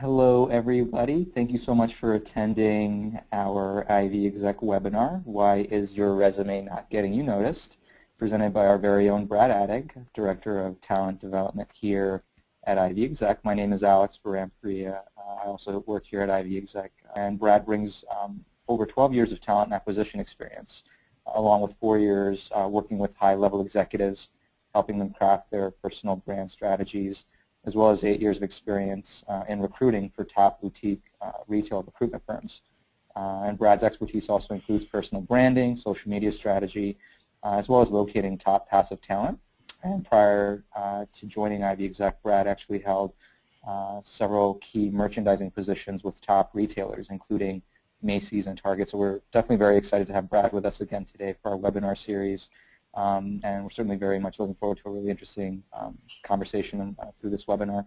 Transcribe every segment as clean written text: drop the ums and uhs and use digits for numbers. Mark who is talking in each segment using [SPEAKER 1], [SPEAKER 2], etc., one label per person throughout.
[SPEAKER 1] Hello, everybody. Thank you so much for attending our Ivy Exec webinar, Why is Your Resume Not Getting You Noticed? Presented by our very own Brad Attig, Director of Talent Development here at Ivy Exec. My name is Alex Barampriya. I also work here at Ivy Exec, and Brad brings over 12 years of talent and acquisition experience, along with 4 years working with high-level executives, helping them craft their personal brand strategies, as well as 8 years of experience in recruiting for top boutique retail recruitment firms. And Brad's expertise also includes personal branding, social media strategy, as well as locating top passive talent. And prior to joining Ivy Exec, Brad actually held several key merchandising positions with top retailers, including Macy's and Target. So we're definitely very excited to have Brad with us again today for our webinar series. And we're certainly very much looking forward to a really interesting conversation through this webinar.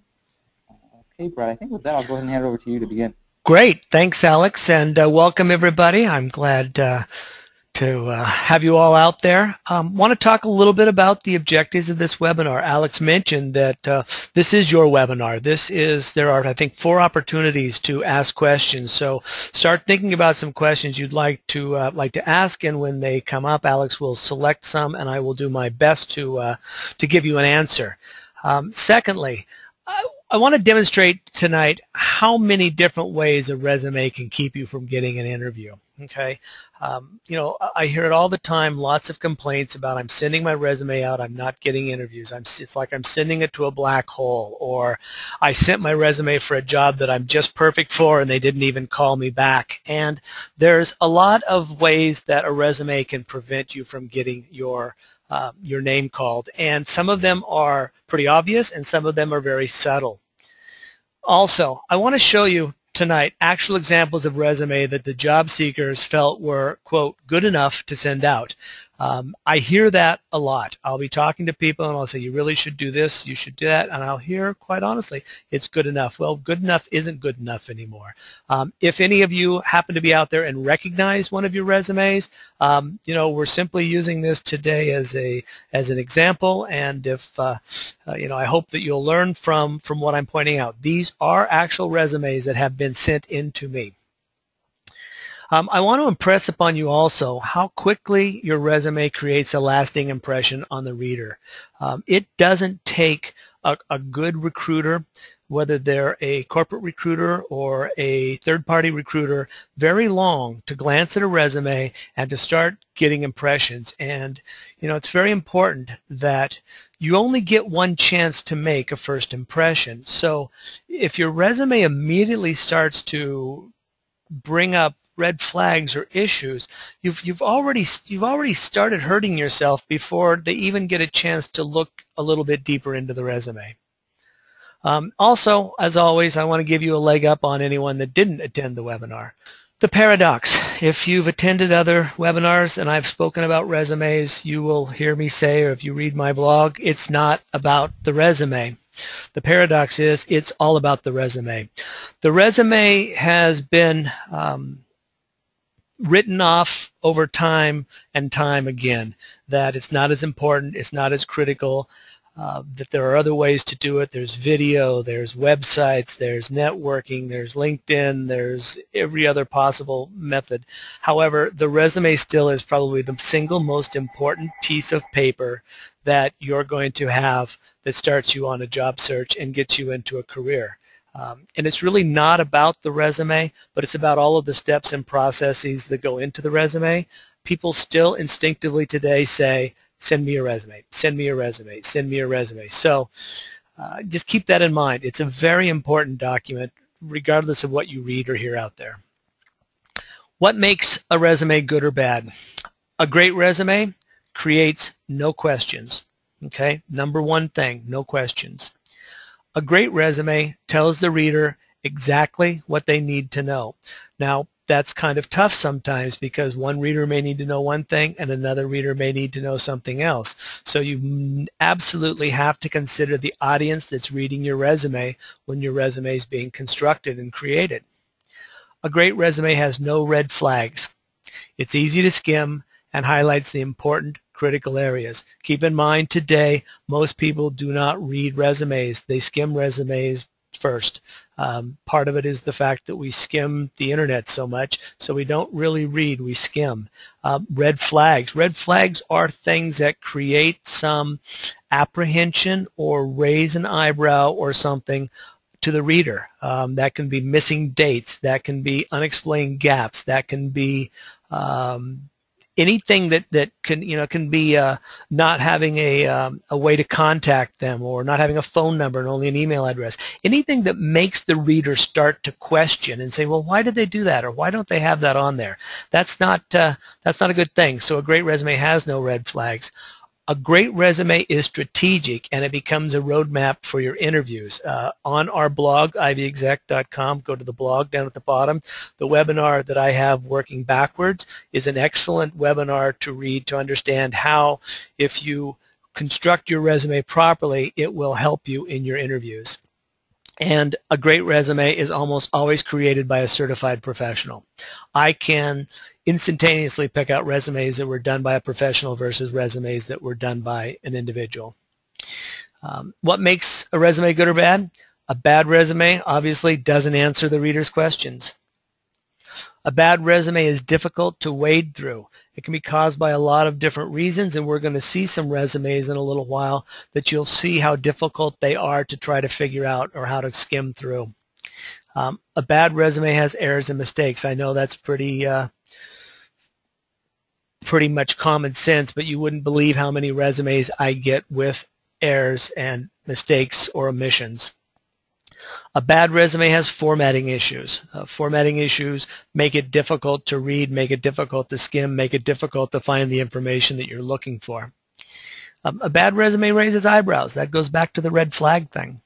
[SPEAKER 1] Okay, Brad, I think with that, I'll go ahead and hand it over to you to begin.
[SPEAKER 2] Great. Thanks, Alex, and welcome, everybody. I'm glad to have you all out there. Want to talk a little bit about the objectives of this webinar. Alex mentioned that this is your webinar. There are, I think, 4 opportunities to ask questions. So start thinking about some questions you'd like to ask, and when they come up, Alex will select some, and I will do my best to give you an answer. Secondly, I want to demonstrate tonight how many different ways a resume can keep you from getting an interview. Okay, you know, I hear it all the time, lots of complaints about I'm sending my resume out, I'm not getting interviews. It's like I'm sending it to a black hole, or I sent my resume for a job that I'm just perfect for and they didn't even call me back. And there's a lot of ways that a resume can prevent you from getting your name called, and some of them are pretty obvious and some of them are very subtle. Also, I want to show you tonight actual examples of resume that the job seekers felt were, quote, good enough to send out. I hear that a lot. I'll be talking to people and I'll say, you really should do this, you should do that, and I'll hear, quite honestly, it's good enough. Well, good enough isn't good enough anymore. If any of you happen to be out there and recognize one of your resumes, you know, we're simply using this today as an example, and if you know, I hope that you'll learn from what I'm pointing out. These are actual resumes that have been sent in to me. I want to impress upon you also how quickly your resume creates a lasting impression on the reader. It doesn't take a good recruiter, whether they're a corporate recruiter or a third-party recruiter, very long to glance at a resume and to start getting impressions. And, you know, it's very important that you only get one chance to make a first impression. So if your resume immediately starts to bring up red flags or issues, you've already started hurting yourself before they even get a chance to look a little bit deeper into the resume. Also, as always, I want to give you a leg up on anyone that didn't attend the webinar. The paradox. If you've attended other webinars and I've spoken about resumes, you will hear me say, or if you read my blog, it's not about the resume. The paradox is it's all about the resume. The resume has been written off over time and time again, that it's not as important, it's not as critical, that there are other ways to do it. There's video, there's websites, there's networking, there's LinkedIn, there's every other possible method. However, the resume still is probably the single most important piece of paper that you're going to have that starts you on a job search and gets you into a career. And it's really not about the resume, but it's about all of the steps and processes that go into the resume. People still instinctively today say, send me a resume, send me a resume, send me a resume. So just keep that in mind. It's a very important document, regardless of what you read or hear out there. What makes a resume good or bad? A great resume creates no questions. Okay, number one thing, no questions. A great resume tells the reader exactly what they need to know. Now, that's kind of tough sometimes because one reader may need to know one thing and another reader may need to know something else. So you absolutely have to consider the audience that's reading your resume when your resume is being constructed and created. A great resume has no red flags. It's easy to skim and highlights the important critical areas. Keep in mind today, most people do not read resumes. They skim resumes first. Part of it is the fact that we skim the internet so much, so we don't really read, we skim. Red flags. Red flags are things that create some apprehension or raise an eyebrow or something to the reader. That can be missing dates, that can be unexplained gaps, that can be anything that can be not having a way to contact them, or not having a phone number and only an email address. Anything that makes the reader start to question and say, well, why did they do that, or why don't they have that on there? That's not a good thing. So a great resume has no red flags. A great resume is strategic, and it becomes a roadmap for your interviews. On our blog, ivexec.com, go to the blog down at the bottom. The webinar that I have, Working Backwards, is an excellent webinar to read to understand how, if you construct your resume properly, it will help you in your interviews. And a great resume is almost always created by a certified professional. I can instantaneously pick out resumes that were done by a professional versus resumes that were done by an individual. What makes a resume good or bad? A bad resume obviously doesn't answer the reader's questions. A bad resume is difficult to wade through. It can be caused by a lot of different reasons, and we're going to see some resumes in a little while that you'll see how difficult they are to try to figure out or how to skim through. A bad resume has errors and mistakes. I know that's pretty much common sense, but you wouldn't believe how many resumes I get with errors and mistakes or omissions. A bad resume has formatting issues. Formatting issues make it difficult to read, make it difficult to skim, make it difficult to find the information that you're looking for. A bad resume raises eyebrows. That goes back to the red flag thing.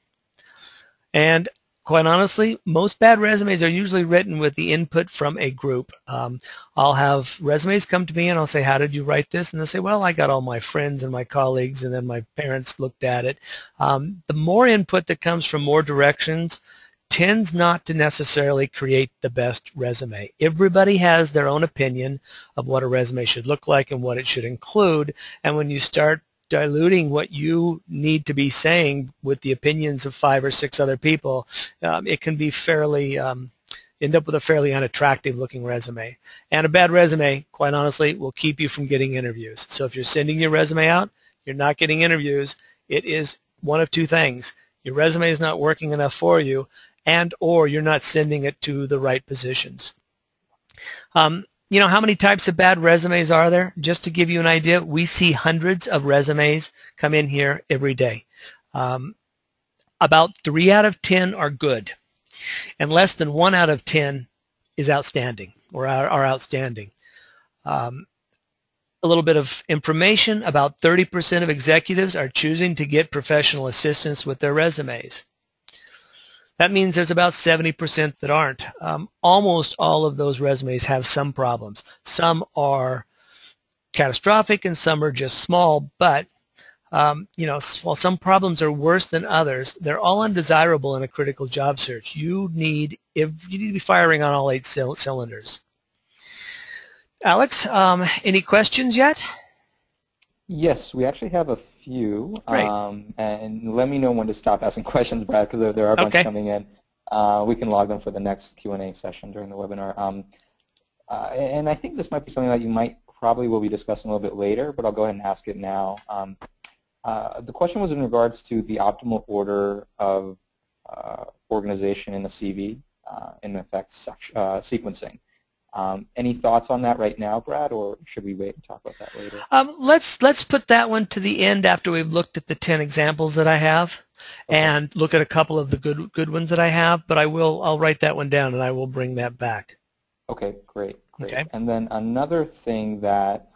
[SPEAKER 2] And quite honestly, most bad resumes are usually written with the input from a group. I'll have resumes come to me and I'll say, how did you write this? And they'll say, well, I got all my friends and my colleagues, and then my parents looked at it. The more input that comes from more directions tends not to necessarily create the best resume. Everybody has their own opinion of what a resume should look like and what it should include, and when you start diluting what you need to be saying with the opinions of 5 or 6 other people, it can be fairly end up with a fairly unattractive looking resume. And a bad resume, quite honestly, will keep you from getting interviews. So if you're sending your resume out, you're not getting interviews, it is one of two things. Your resume is not working enough for you, and or you're not sending it to the right positions. You know, how many types of bad resumes are there? Just to give you an idea, we see hundreds of resumes come in here every day. About 3 out of 10 are good, and less than 1 out of 10 is outstanding or are outstanding. A little bit of information, about 30% of executives are choosing to get professional assistance with their resumes. That means there's about 70% that aren't. Almost all of those resumes have some problems. Some are catastrophic and some are just small, but you know, while some problems are worse than others, they're all undesirable in a critical job search. You need to be firing on all 8 cylinders. Alex, any questions yet?
[SPEAKER 1] Yes, we actually have a few.
[SPEAKER 2] Great.
[SPEAKER 1] And let me know when to stop asking questions, Brad, because there are a bunch coming in. We can log them for the next Q&A session during the webinar. And I think this might be something that you probably will be discussing a little bit later, but I'll go ahead and ask it now. The question was in regards to the optimal order of organization in the CV, in effect sequencing. Any thoughts on that right now, Brad, or should we wait and talk about that later?
[SPEAKER 2] Let's put that one to the end after we've looked at the 10 examples that I have, and look at a couple of the good ones that I have. But I'll write that one down and I will bring that back. Okay, great. Okay. And then another thing that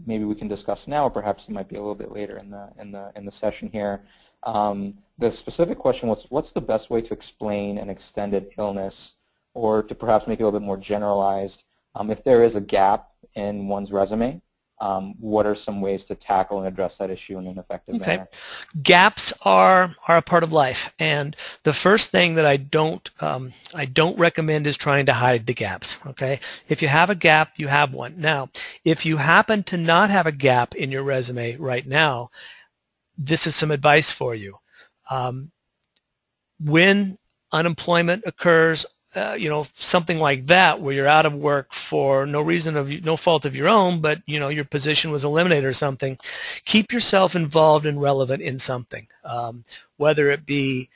[SPEAKER 2] maybe we can discuss now, or perhaps it might be a little bit later in the session here. The specific question was, what's the best way to explain an extended illness, or to perhaps make it a little bit more generalized? If there is a gap in one's resume, what are some ways to tackle and address that issue in an effective manner? Gaps are a part of life, and the first thing that I don't recommend is trying to hide the gaps. Okay, if you have a gap, you have one. Now, if you happen to not have a gap in your resume right now, this is some advice for you. When unemployment occurs, something like that, where you're out of work for no reason of no fault of your own, but your position was eliminated or something, keep yourself involved and relevant in something, whether it be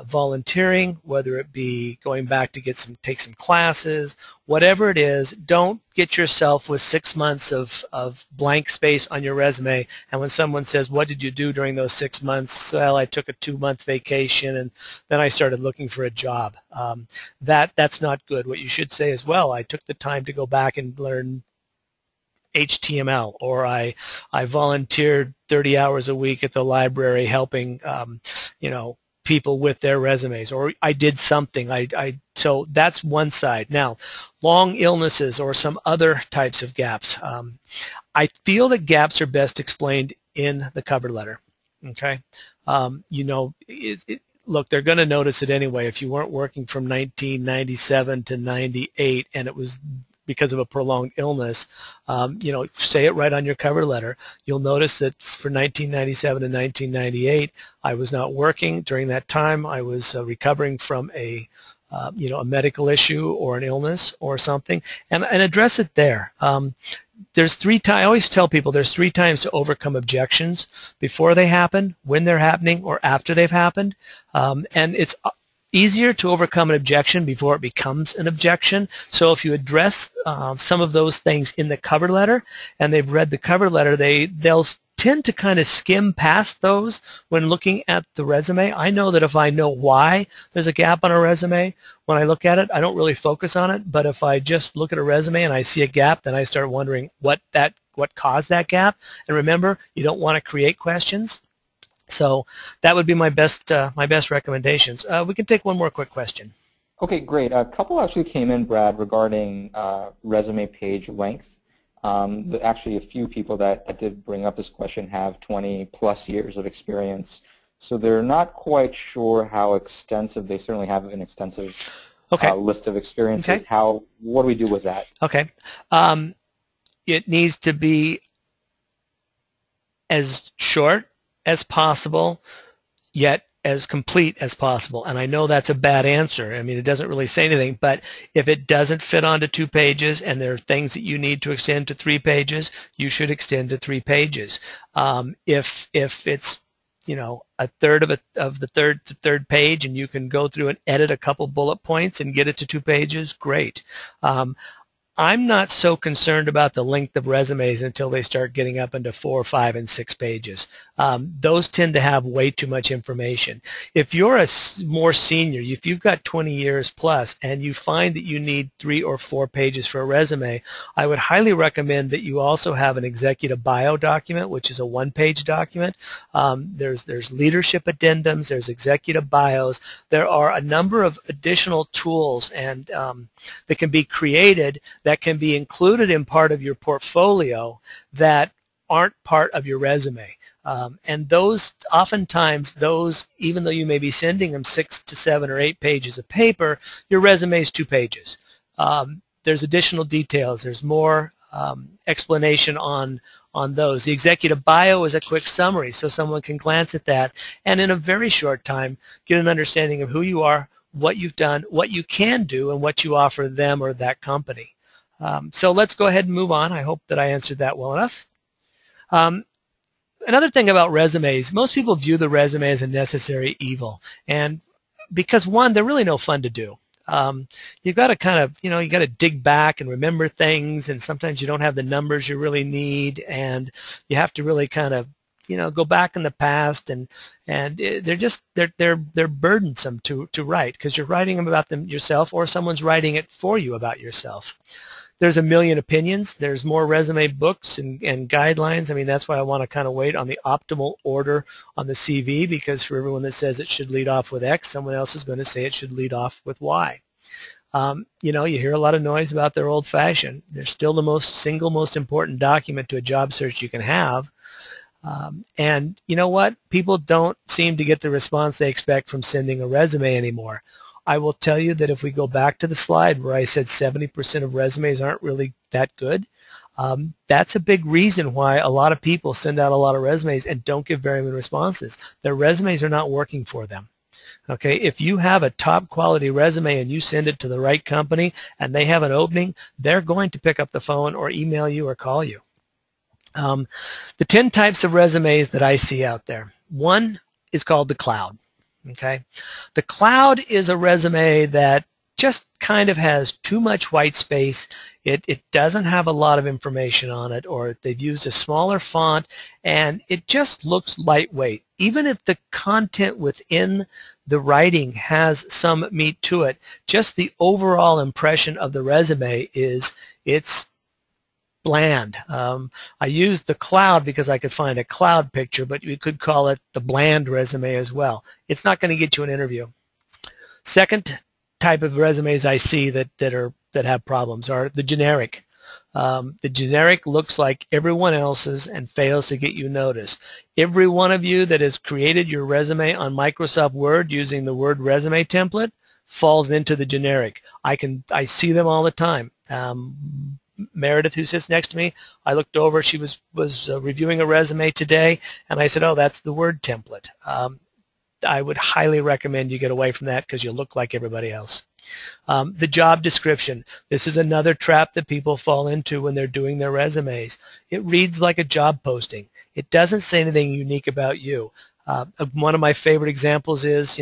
[SPEAKER 2] volunteering, whether it be going back to take some classes, whatever it is. Don't get yourself with 6 months of blank space on your resume, and when someone says, what did you do during those 6 months? Well, I took a 2-month vacation and then I started looking for a job. That's not good. What you should say is, well, I took the time to go back and learn HTML, or I volunteered 30 hours a week at the library helping people with their resumes, or I did something. So that's one side. Now, long illnesses or some other types of gaps. I feel that gaps are best explained in the cover letter. Okay, look, they're going to notice it anyway. If you weren't working from 1997 to 98 and it was because of a prolonged illness, say it right on your cover letter. You'll notice that for 1997 and 1998, I was not working. During that time, I was recovering from a medical issue or an illness or something, and address it there. There's 3 times. I always tell people there's 3 times to overcome objections: before they happen, when they're happening, or after they've happened. And it's easier to overcome an objection before it becomes an objection. So if you address some of those things in the cover letter, and they've read the cover letter, they'll tend to kind of skim past those when looking at the resume. I know that if I know why there's a gap on a resume, when I look at it, I don't really focus on it. But if I just look at a resume and I see a gap, then I start wondering what caused that gap. And remember, you don't want to create questions. So that would be my best recommendations. We can take one more quick question.
[SPEAKER 1] Okay, great. A couple actually came in, Brad, regarding resume page length. Actually, a few people that did bring up this question have 20-plus years of experience, so they're not quite sure how extensive. They certainly have an extensive list of experiences.
[SPEAKER 2] Okay.
[SPEAKER 1] What do we do with that?
[SPEAKER 2] Okay. It needs to be as short as possible, yet as complete as possible. And I know that's a bad answer. I mean, it doesn't really say anything, but if it doesn't fit onto 2 pages and there are things that you need to extend to 3 pages, you should extend to 3 pages. If it's a third of the third page and you can go through and edit a couple bullet points and get it to 2 pages, great. I'm not so concerned about the length of resumes until they start getting up into 4, 5, and 6 pages. Those tend to have way too much information. If you're a more senior, if you've got 20 years plus and you find that you need 3 or 4 pages for a resume, I would highly recommend that you also have an executive bio document, which is a 1-page document. There's leadership addendums, there's executive bios. There are a number of additional tools and that can be created that can be included in part of your portfolio that aren't part of your resume. And those, oftentimes, even though you may be sending them 6 to 7 or 8 pages of paper, your resume is 2 pages. There's additional details. There's more explanation on those. The executive bio is a quick summary, so someone can glance at that and in a very short time get an understanding of who you are, what you've done, what you can do, and what you offer them or that company. So let's go ahead and move on. I hope that I answered that well enough. Another thing about resumes, most people view the resume as a necessary evil, and because one, they're really no fun to do. You've got to kind of, you got to dig back and remember things, and sometimes you don't have the numbers you really need, and you have to really kind of, go back in the past, and they're burdensome to write because you're writing about them yourself, or someone's writing it for you about yourself. There's a million opinions. There's more resume books and guidelines. I mean, that's why I want to kind of wait on the optimal order on the CV, because for everyone that says it should lead off with X, someone else is going to say it should lead off with Y. You hear a lot of noise about their old-fashioned. They're still the single most important document to a job search you can have. And you know what? People don't seem to get the response they expect from sending a resume anymore. I will tell you that if we go back to the slide where I said 70% of resumes aren't really that good, that's a big reason why a lot of people send out a lot of resumes and don't get very many responses. Their resumes are not working for them. Okay, if you have a top quality resume and you send it to the right company and they have an opening, they're going to pick up the phone or email you or call you. The 10 types of resumes that I see out there. One is called the cloud. Okay, the cloud is a resume that just kind of has too much white space. It doesn't have a lot of information on it, or they've used a smaller font, and it just looks lightweight. Even if the content within the writing has some meat to it, just the overall impression of the resume is it's bland. I used the cloud because I could find a cloud picture, but you could call it the bland resume as well. It's not going to get you an interview. Second type of resumes I see that have problems are the generic. The generic looks like everyone else's and fails to get you noticed. Every one of you that has created your resume on Microsoft Word using the Word resume template falls into the generic. I see them all the time. Meredith, who sits next to me, I looked over. She was reviewing a resume today, and I said, "Oh, that's the Word template." I would highly recommend you get away from that because you look like everybody else. The job description. This is another trap that people fall into when they're doing their resumes. It reads like a job posting. It doesn't say anything unique about you. One of my favorite examples is,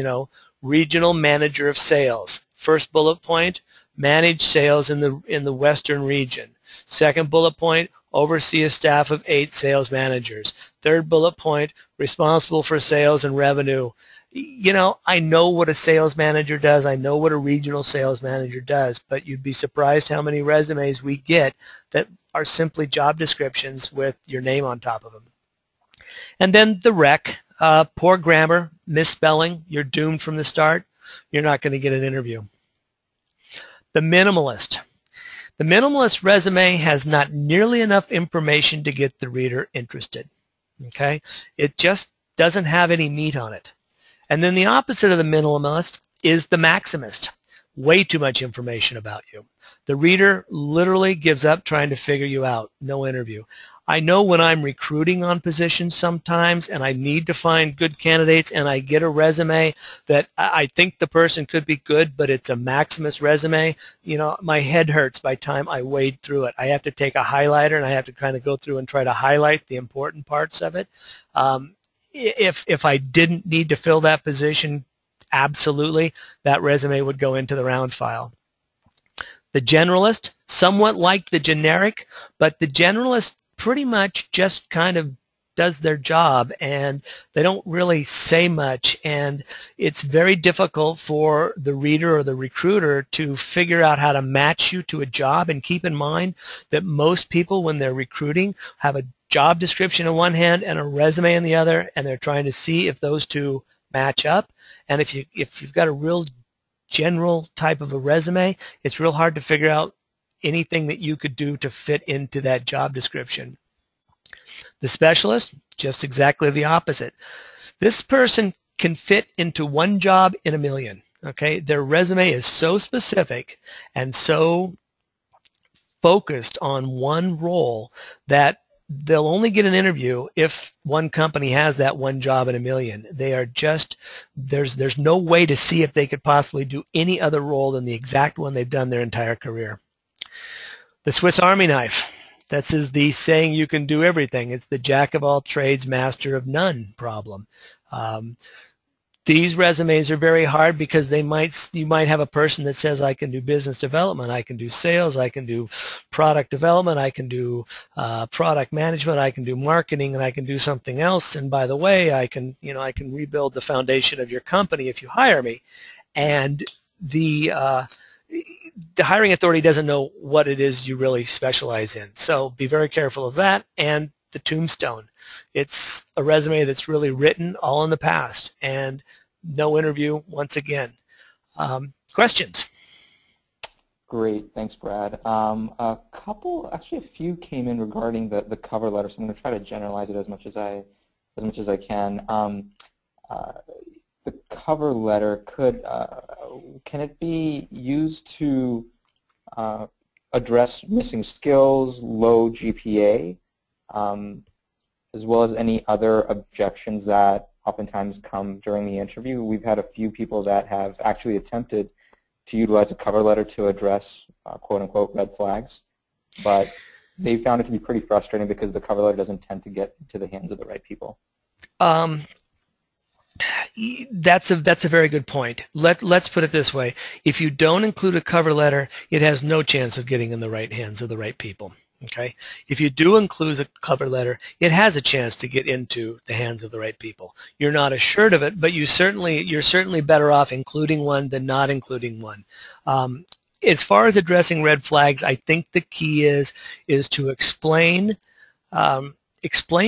[SPEAKER 2] regional manager of sales. First bullet point, manage sales in the Western region. Second bullet point, oversee a staff of 8 sales managers. Third bullet point, responsible for sales and revenue. I know what a sales manager does. I know what a regional sales manager does, but you'd be surprised how many resumes we get that are simply job descriptions with your name on top of them. And then the rec, poor grammar, misspelling, you're doomed from the start. You're not going to get an interview. The minimalist. The minimalist resume has not nearly enough information to get the reader interested. Okay? It just doesn't have any meat on it. And then the opposite of the minimalist is the maximist. Way too much information about you. The reader literally gives up trying to figure you out. No interview. I know when I'm recruiting on positions sometimes and I need to find good candidates and I get a resume that I think the person could be good, but it's a maximist resume, my head hurts by the time I wade through it. I have to take a highlighter and I have to kind of go through and try to highlight the important parts of it. If I didn't need to fill that position, absolutely, that resume would go into the round file. The generalist, somewhat like the generic, but the generalist pretty much just kind of does their job and they don't really say much, and it's very difficult for the reader or the recruiter to figure out how to match you to a job. And keep in mind that most people, when they're recruiting, have a job description on one hand and a resume on the other, and they're trying to see if those two match up. And if you've got a real general type of a resume, it's real hard to figure out anything that you could do to fit into that job description. The specialist, just exactly the opposite. This person can fit into one job in a million. Okay, their resume is so specific and so focused on one role that they'll only get an interview if one company has that one job in a million. They are just, there's no way to see if they could possibly do any other role than the exact one they've done their entire career. The Swiss Army knife. That's the saying you can do everything. It's the jack of all trades, master of none problem. These resumes are very hard because you might have a person that says, I can do business development, I can do sales, I can do product development, I can do product management, I can do marketing, and I can do something else. And by the way, I can rebuild the foundation of your company if you hire me. And the hiring authority doesn't know what it is you really specialize in. So be very careful of that. And the tombstone. It's a resume that's really written all in the past and no interview once again. Questions?
[SPEAKER 1] Great, thanks, Brad. Actually a few came in regarding the cover letter, so I'm going to try to generalize it as much as I can. The cover letter can it be used to address missing skills, low GPA, as well as any other objections that oftentimes come during the interview. We've had a few people that have actually attempted to utilize a cover letter to address quote-unquote red flags, but they found it to be pretty frustrating because the cover letter doesn't tend to get into the hands of the right people.
[SPEAKER 2] That's a very good point. Let's put it this way. If you don't include a cover letter, it has no chance of getting in the right hands of the right people. Okay? If you do include a cover letter, it has a chance to get into the hands of the right people. You're not assured of it, but you're certainly better off including one than not including one. As far as addressing red flags, I think the key is to explain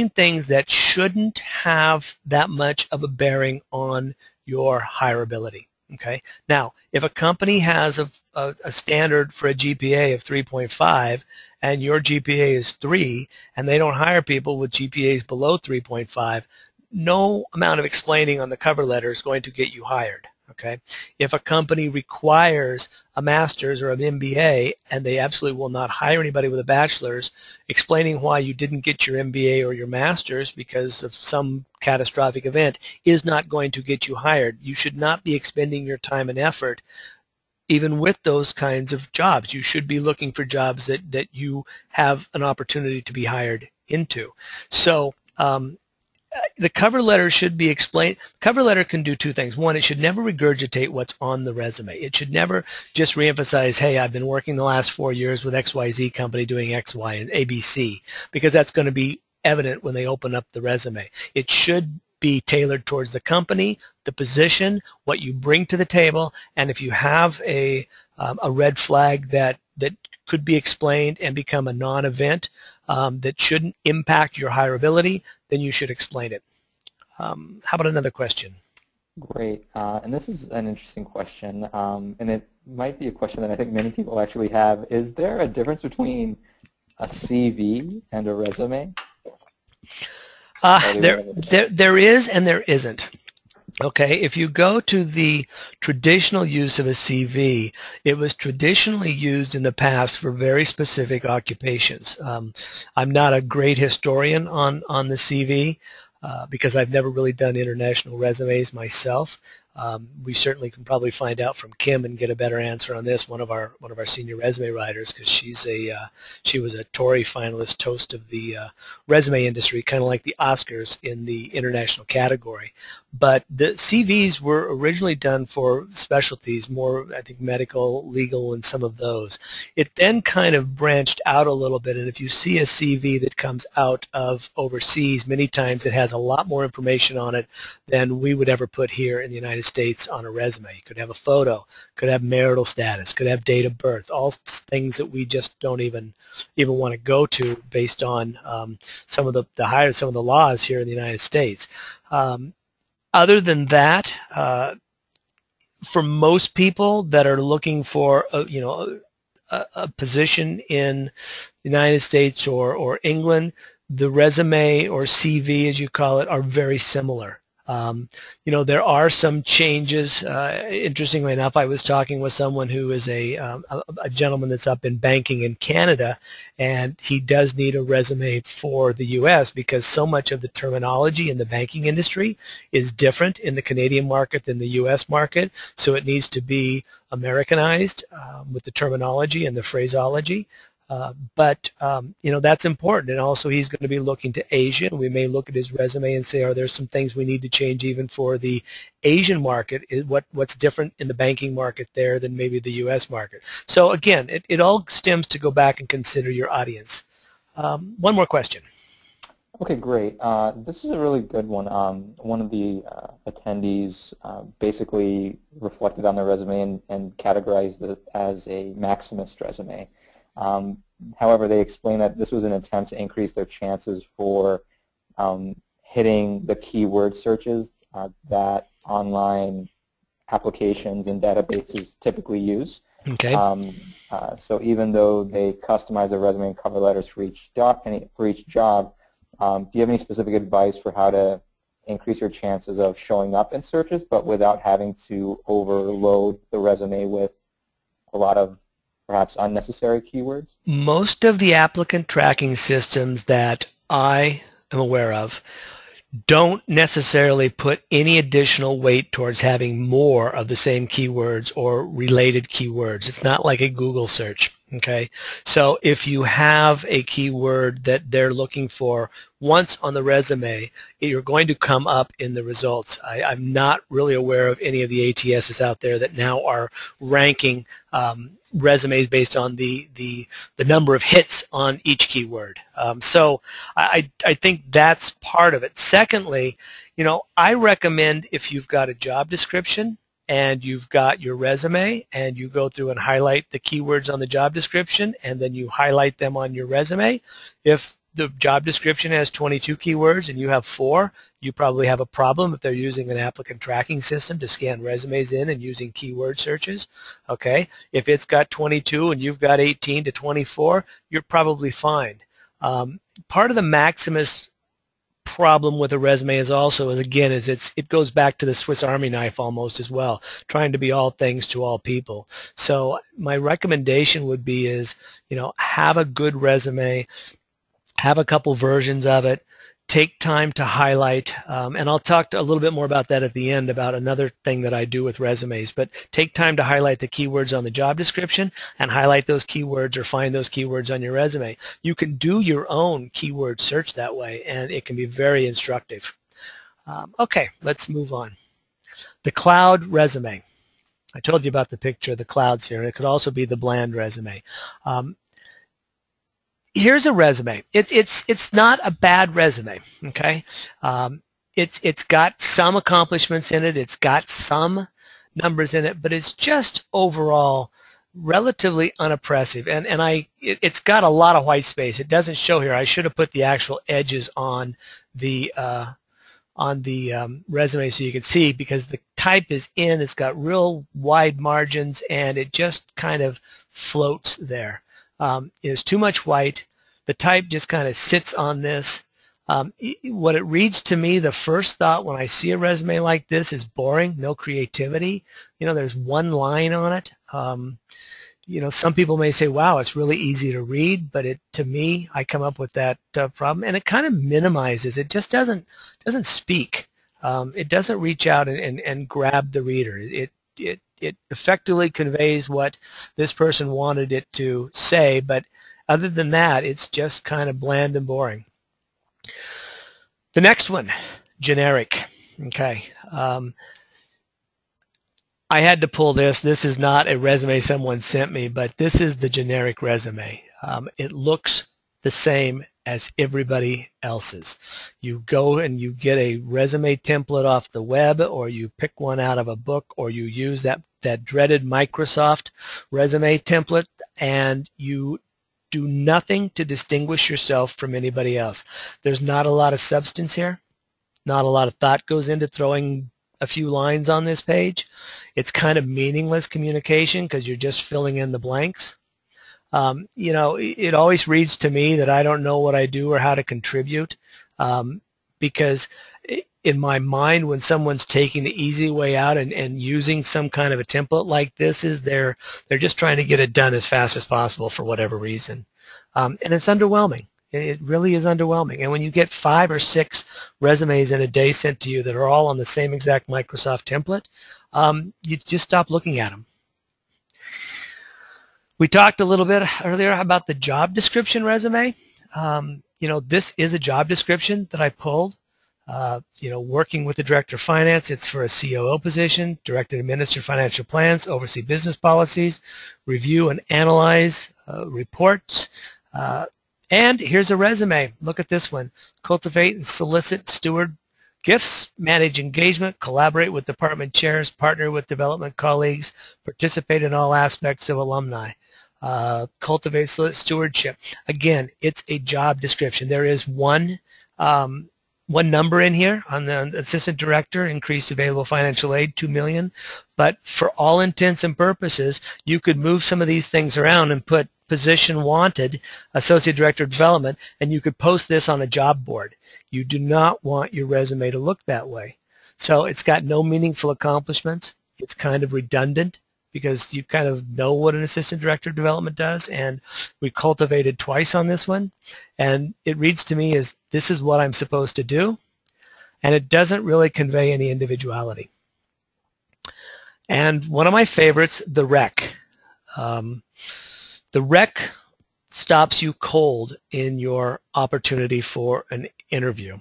[SPEAKER 2] things that shouldn't have that much of a bearing on your hireability. Okay. Now, if a company has a standard for a GPA of 3.5 and your GPA is 3 and they don't hire people with GPAs below 3.5, no amount of explaining on the cover letter is going to get you hired. Okay. If a company requires a master's or an MBA and they absolutely will not hire anybody with a bachelor's, explaining why you didn't get your MBA or your master's because of some catastrophic event is not going to get you hired. You should not be expending your time and effort even with those kinds of jobs. You should be looking for jobs that you have an opportunity to be hired into. So the cover letter should be explained. Cover letter can do two things. One, it should never regurgitate what's on the resume. It should never just reemphasize, hey, I've been working the last 4 years with XYZ company doing X, Y, and ABC, because that's going to be evident when they open up the resume. It should be tailored towards the company, the position, what you bring to the table, and if you have a red flag that could be explained and become a non-event that shouldn't impact your hireability, then you should explain it. How about another question?
[SPEAKER 1] Great. And this is an interesting question, and it might be a question that I think many people actually have. Is there a difference between a CV and a resume?
[SPEAKER 2] There is and there isn't. Okay, if you go to the traditional use of a CV, it was traditionally used in the past for very specific occupations. I'm not a great historian on the CV because I've never really done international resumes myself. We certainly can probably find out from Kim and get a better answer on this, one of our senior resume writers, because she was a Tory finalist, toast of the resume industry, kind of like the Oscars in the international category. But the CVs were originally done for specialties, more I think medical, legal, and some of those. It then kind of branched out a little bit, and if you see a CV that comes out of overseas, many times it has a lot more information on it than we would ever put here in the United States on a resume. It could have a photo, could have marital status, could have date of birth, all things that we just don't even want to go to based on some of the laws here in the United States. Other than that, for most people that are looking for a position in the United States or England, the resume or CV, as you call it, are very similar. There are some changes. Interestingly enough, I was talking with someone who is a gentleman that's up in banking in Canada, and he does need a resume for the U.S. because so much of the terminology in the banking industry is different in the Canadian market than the U.S. market, so it needs to be Americanized with the terminology and the phraseology. But that's important, and also he's going to be looking to Asia, and we may look at his resume and say, are there some things we need to change even for the Asian market? What's different in the banking market there than maybe the U.S. market? So again, it all stems to go back and consider your audience. One more question.
[SPEAKER 1] Okay, great. This is a really good one. One of the attendees basically reflected on their resume and categorized it as a maximist resume. However, they explained that this was an attempt to increase their chances for hitting the keyword searches that online applications and databases typically use.
[SPEAKER 2] Okay.
[SPEAKER 1] So even though they customize their resume and cover letters for each job, do you have any specific advice for how to increase your chances of showing up in searches, but without having to overload the resume with a lot of perhaps unnecessary keywords?
[SPEAKER 2] Most of the applicant tracking systems that I am aware of Don't necessarily put any additional weight towards having more of the same keywords or related keywords. It's not like a Google search. Okay, so if you have a keyword that they're looking for once on the resume, you're going to come up in the results. I'm not really aware of any of the ATSs out there that now are ranking resumes based on the number of hits on each keyword. So I think that's part of it. Secondly, I recommend if you've got a job description and you've got your resume and you go through and highlight the keywords on the job description and then you highlight them on your resume. If the job description has 22 keywords and you have 4, you probably have a problem if they're using an applicant tracking system to scan resumes in and using keyword searches. Okay, if it's got 22 and you've got 18 to 24, you're probably fine. Part of the Maximus problem with a resume is also, again, it goes back to the Swiss Army knife almost as well, trying to be all things to all people. So my recommendation would be is, have a good resume, have a couple versions of it, take time to highlight, and I'll talk a little bit more about that at the end about another thing that I do with resumes, but take time to highlight the keywords on the job description and highlight those keywords or find those keywords on your resume. You can do your own keyword search that way, and it can be very instructive. Okay, let's move on. The cloud resume. I told you about the picture of the clouds here, and it could also be the bland resume. Here's a resume. It's not a bad resume. Okay, it's got some accomplishments in it. It's got some numbers in it, but it's just overall relatively unimpressive. And it's got a lot of white space. It doesn't show here. I should have put the actual edges on the resume so you can see, because the type is in. It's got real wide margins, and it just kind of floats there. There's too much white. The type just kind of sits on this. What it reads to me, the first thought when I see a resume like this is boring, no creativity. There's one line on it. Some people may say, wow, it's really easy to read, but to me, I come up with that problem, and it kind of minimizes. It just doesn't speak. It doesn't reach out and grab the reader. It effectively conveys what this person wanted it to say, but other than that, it's just kind of bland and boring. The next one, generic. Okay. I had to pull this. This is not a resume someone sent me, but this is the generic resume. It looks the same as everybody else's. You go and you get a resume template off the web, or you pick one out of a book, or you use that dreaded Microsoft resume template, and you do nothing to distinguish yourself from anybody else. There's not a lot of substance here. Not a lot of thought goes into throwing a few lines on this page. It's kind of meaningless communication because you're just filling in the blanks. It always reads to me that I don't know what I do or how to contribute, because in my mind, when someone's taking the easy way out and using some kind of a template like this, they're just trying to get it done as fast as possible for whatever reason. And it's underwhelming. It really is underwhelming. And when you get 5 or 6 resumes in a day sent to you that are all on the same exact Microsoft template, you just stop looking at them. We talked a little bit earlier about the job description resume. This is a job description that I pulled. Working with the Director of Finance, it's for a COO position, direct and administer financial plans, oversee business policies, review and analyze reports. And here's a resume. Look at this one. Cultivate and solicit steward gifts, manage engagement, collaborate with department chairs, partner with development colleagues, participate in all aspects of alumni. Cultivate stewardship. Again, it's a job description. There is one number in here on the assistant director, increased available financial aid, $2 million. But for all intents and purposes, you could move some of these things around and put position wanted, associate director of development, and you could post this on a job board. You do not want your resume to look that way. So it's got no meaningful accomplishments. It's kind of redundant because you kind of know what an assistant director of development does, and we cultivated twice on this one. And it reads to me as, this is what I'm supposed to do. and it doesn't really convey any individuality. And one of my favorites, the rec. The rec stops you cold in your opportunity for an interview.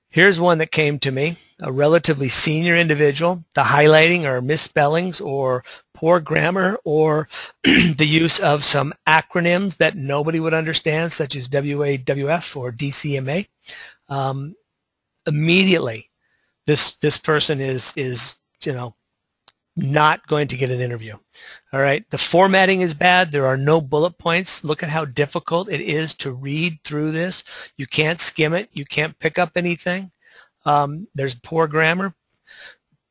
[SPEAKER 2] Here's one that came to me, a relatively senior individual. The highlighting or misspellings or poor grammar or the use of some acronyms that nobody would understand, such as WAWF or DCMA. Immediately, this person is not going to get an interview. All right, the formatting is bad. There are no bullet points. Look at how difficult it is to read through this. You can't skim it. You can't pick up anything. There's poor grammar.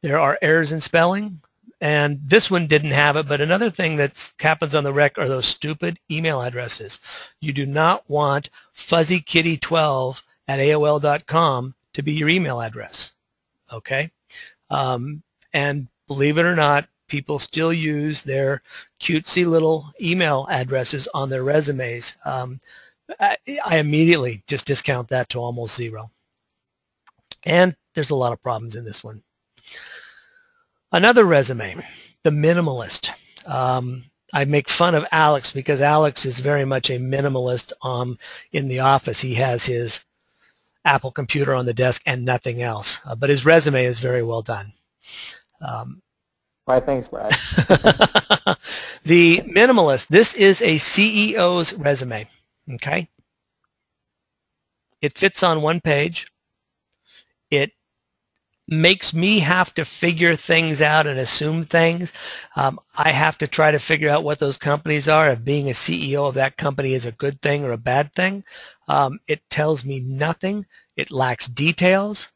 [SPEAKER 2] There are errors in spelling. And this one didn't have it, but another thing that happens on the rec are those stupid email addresses. You do not want fuzzykitty12@AOL.com to be your email address, okay? And believe it or not, people still use their cutesy little email addresses on their resumes. I immediately just discount that to almost zero. And there's a lot of problems in this one. Another resume, the minimalist. I make fun of Alex because Alex is very much a minimalist in the office. He has his Apple computer on the desk and nothing else. But his resume is very well done.
[SPEAKER 1] Why, thanks, Brad.
[SPEAKER 2] The minimalist, this is a CEO's resume, okay? It fits on one page. It makes me have to figure things out and assume things. I have to try to figure out what those companies are, if being a CEO of that company is a good thing or a bad thing. It tells me nothing. It lacks details.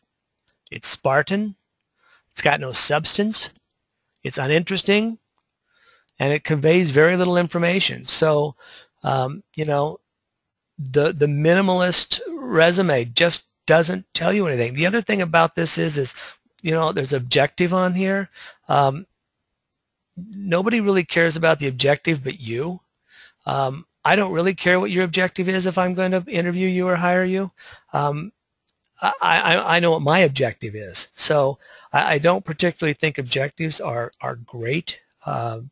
[SPEAKER 2] It's Spartan. It's got no substance. It's uninteresting. And it conveys very little information. So, the minimalist resume just doesn't tell you anything. The other thing about this is there's objective on here. Nobody really cares about the objective but you. I don't really care what your objective is if I'm going to interview you or hire you. I know what my objective is. So I don't particularly think objectives are great.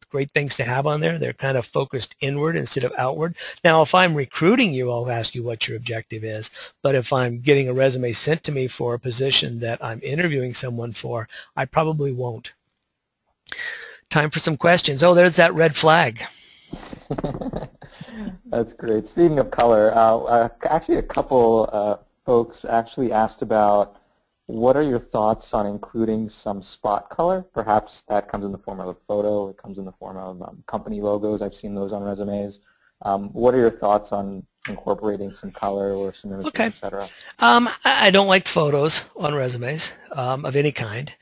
[SPEAKER 2] Great things to have on there. They're kind of focused inward instead of outward. Now, if I'm recruiting you, I'll ask you what your objective is. But if I'm getting a resume sent to me for a position that I'm interviewing someone for, I probably won't. Time for some questions. Oh, there's that red flag.
[SPEAKER 1] That's great. Speaking of color, actually a couple folks actually asked about what are your thoughts on including some spot color? Perhaps that comes in the form of a photo. It comes in the form of company logos. I've seen those on resumes. What are your thoughts on incorporating some color or some images,
[SPEAKER 2] okay.
[SPEAKER 1] etc.?
[SPEAKER 2] I don't like photos on resumes of any kind.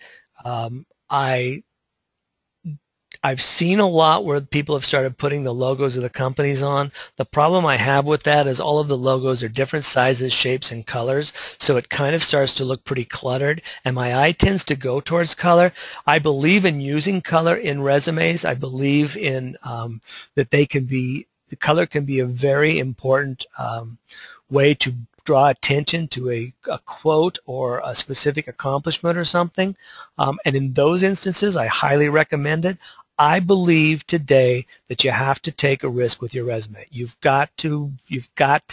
[SPEAKER 2] I've seen a lot where people have started putting the logos of the companies on. The problem I have with that is all of the logos are different sizes, shapes, and colors, so it kind of starts to look pretty cluttered, and my eye tends to go towards color. I believe in using color in resumes. I believe in that the color can be a very important way to draw attention to a quote or a specific accomplishment or something. And in those instances, I highly recommend it. I believe today that you have to take a risk with your resume. You've got to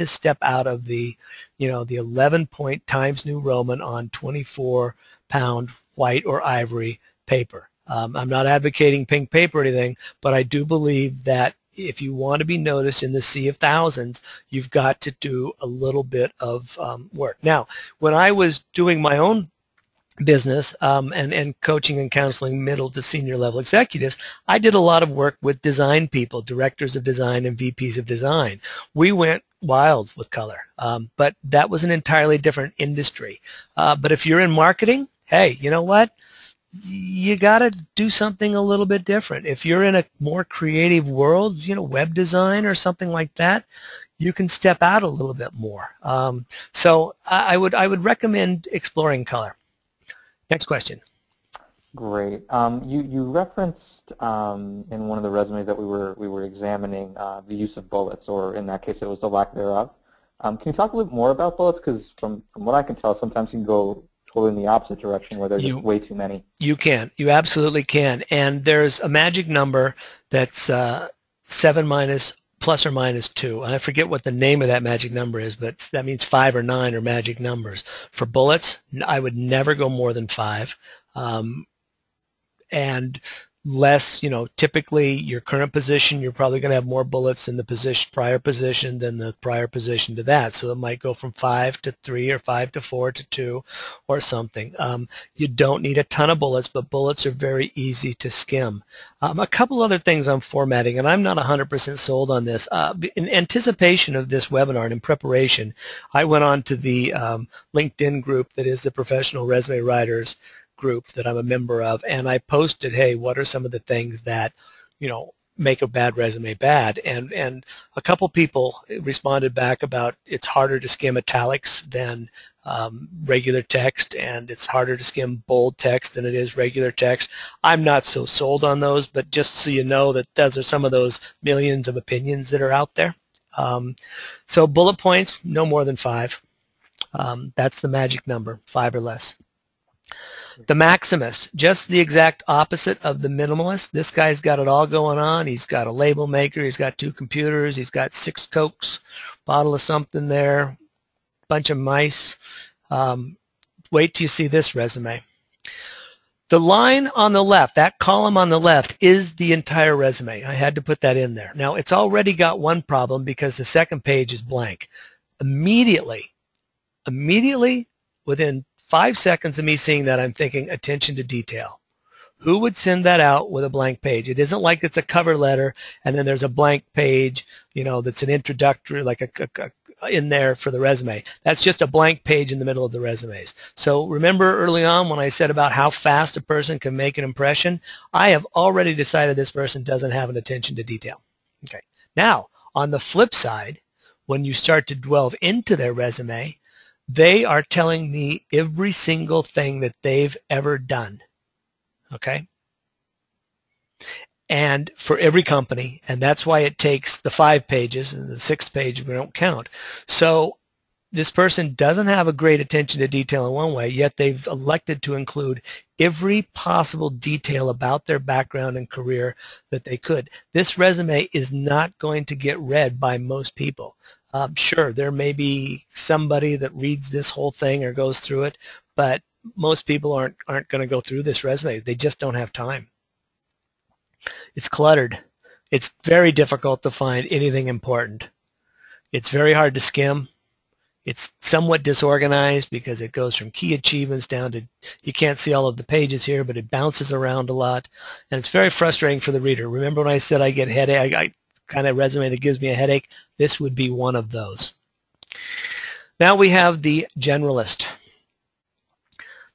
[SPEAKER 2] step out of the 11-point Times New Roman on 24-pound white or ivory paper. I'm not advocating pink paper or anything, but I do believe that if you want to be noticed in the sea of thousands, you've got to do a little bit of work. Now, when I was doing my own business and coaching and counseling middle to senior level executives, I did a lot of work with design people, directors of design and VPs of design. We went wild with color, but that was an entirely different industry. But if you're in marketing, hey, you know what? You got to do something a little bit different. If you're in a more creative world, web design or something like that, you can step out a little bit more. So I would recommend exploring color. Next question.
[SPEAKER 1] Great. You referenced in one of the resumes that we were examining the use of bullets, or in that case, it was the lack thereof. Can you talk a little bit more about bullets? Because from what I can tell, sometimes you can go totally in the opposite direction where there's just way too many.
[SPEAKER 2] You can. You absolutely can. And there's a magic number that's 7 minus plus or minus 2. And I forget what the name of that magic number is, but that means 5 or 9 are magic numbers. For bullets, I would never go more than 5. And less, typically your current position, you're probably going to have more bullets in the prior position than the prior position to that. So it might go from 5 to 3 or 5 to 4 to 2 or something. You don't need a ton of bullets, but bullets are very easy to skim. A couple other things on formatting, and I'm not 100% sold on this. In anticipation of this webinar and in preparation, I went on to the LinkedIn group that is the Professional Resume Writers group that I'm a member of, and I posted, hey, what are some of the things that, make a bad resume bad? And a couple people responded back about it's harder to skim italics than regular text, and it's harder to skim bold text than it is regular text. I'm not so sold on those, but just so you know that those are some of those millions of opinions that are out there. So bullet points, no more than 5. That's the magic number, 5 or less. The maximus, just the exact opposite of the minimalist. This guy's got it all going on. He's got a label maker. He's got 2 computers. He's got 6 Cokes, bottle of something there, bunch of mice. Wait till you see this resume. The line on the left, that column on the left, is the entire resume. I had to put that in there. Now, it's already got one problem because the second page is blank. Immediately, within 5 seconds of me seeing that, I'm thinking attention to detail. Who would send that out with a blank page? It isn't like it's a cover letter and then there's a blank page, that's an introductory, like in there for the resume. That's just a blank page in the middle of the resumes. So remember early on when I said about how fast a person can make an impression? I have already decided this person doesn't have an attention to detail. Okay. Now, on the flip side, when you start to delve into their resume, they are telling me every single thing that they've ever done, okay? And for every company, and that's why it takes the 5 pages, and the 6th page we don't count. So this person doesn't have a great attention to detail in one way, yet they've elected to include every possible detail about their background and career that they could. This resume is not going to get read by most people. Sure, there may be somebody that reads this whole thing or goes through it, but most people aren't going to go through this resume. They just don't have time. It's cluttered. It's very difficult to find anything important. It's very hard to skim. It's somewhat disorganized because it goes from key achievements down to, you can't see all of the pages here, but it bounces around a lot. And it's very frustrating for the reader. Remember when I said I get headache? Kind of resume that gives me a headache? This would be one of those. Now we have the generalist.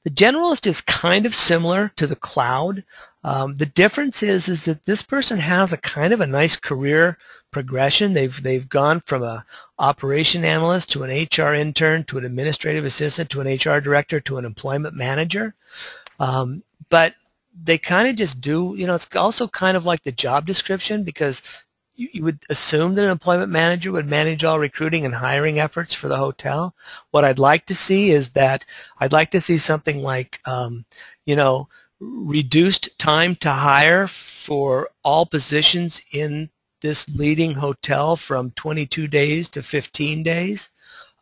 [SPEAKER 2] The generalist is kind of similar to the cloud. The difference is that this person has a kind of a nice career progression. They've gone from a operation analyst to an HR intern to an administrative assistant to an HR director to an employment manager. But they kind of just do, it's also kind of like the job description, because you would assume that an employment manager would manage all recruiting and hiring efforts for the hotel. What I'd like to see is that I'd like to see something like, reduced time to hire for all positions in this leading hotel from 22 days to 15 days.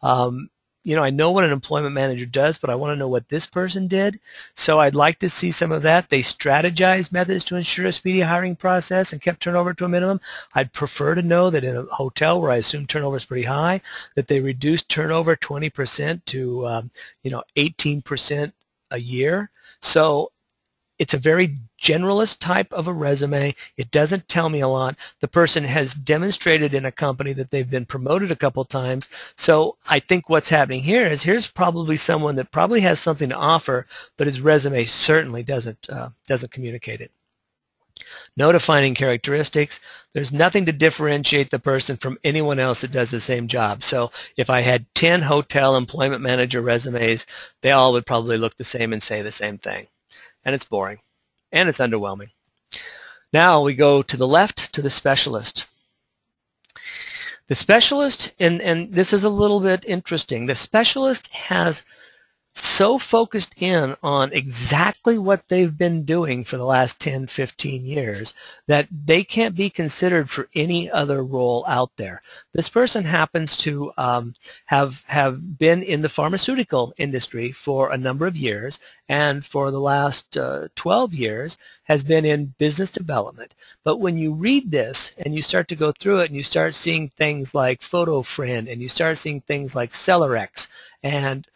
[SPEAKER 2] I know what an employment manager does, but I want to know what this person did. So I'd like to see some of that. They strategized methods to ensure a speedy hiring process and kept turnover to a minimum. I'd prefer to know that in a hotel where I assume turnover is pretty high, that they reduced turnover 20% to 18% a year. So it's a very generalist type of a resume. It doesn't tell me a lot. The person has demonstrated in a company that they've been promoted a couple times. So I think what's happening here is here's probably someone that probably has something to offer, but his resume certainly doesn't communicate it. No defining characteristics. There's nothing to differentiate the person from anyone else that does the same job. So if I had 10 hotel employment manager resumes, they all would probably look the same and say the same thing. And it's boring, and it's underwhelming. Now we go to the left, to the specialist. The specialist, and this is a little bit interesting, the specialist has so focused in on exactly what they've been doing for the last 10, 15 years that they can't be considered for any other role out there. This person happens to have been in the pharmaceutical industry for a number of years, and for the last 12 years has been in business development. But when you read this and you start to go through it and you start seeing things like PhotoFriend and you start seeing things like Celerex and